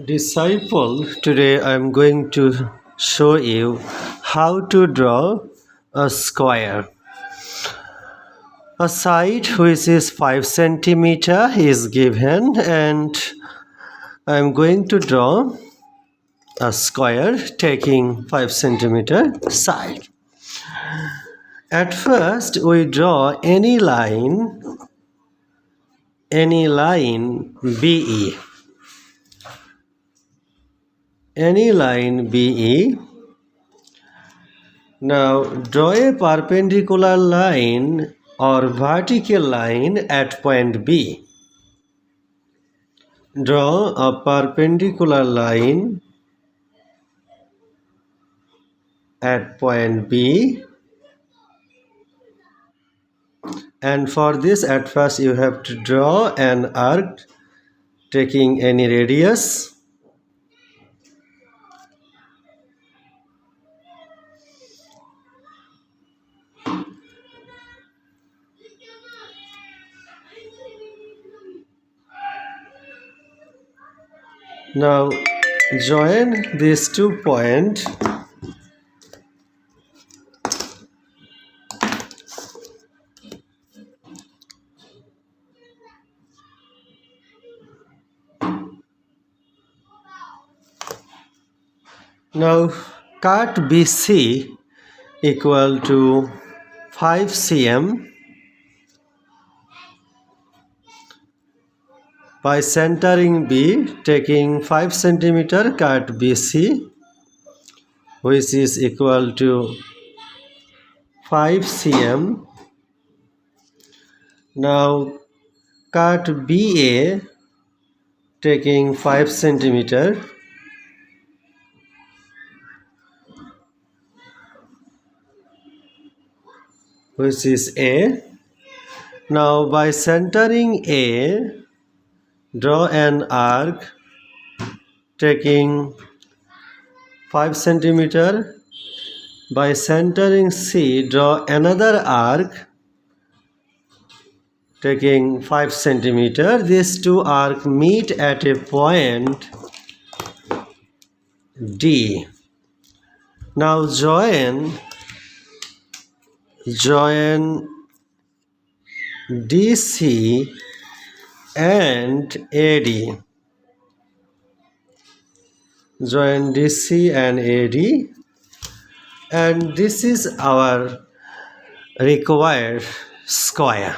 Disciple, today I am going to show you how to draw a square. A side which is 5 centimeter is given and I am going to draw a square taking 5 centimeter side. At first we draw any line BE. Any line BE. Now draw a perpendicular line or vertical line at point B. Draw a perpendicular line at point B, and for this at first you have to draw an arc taking any radius. Now join these 2 points. Now cut BC equal to 5 cm. By centering B, taking 5 centimeter, cut BC, which is equal to 5 cm. Now cut BA, taking 5 centimeter, which is A. Now by centering A, draw an arc taking 5 centimeter. By centering C, draw another arc taking 5 centimeter. These 2 arcs meet at a point D. Now join DC and AD. Join DC and AD, and this is our required square.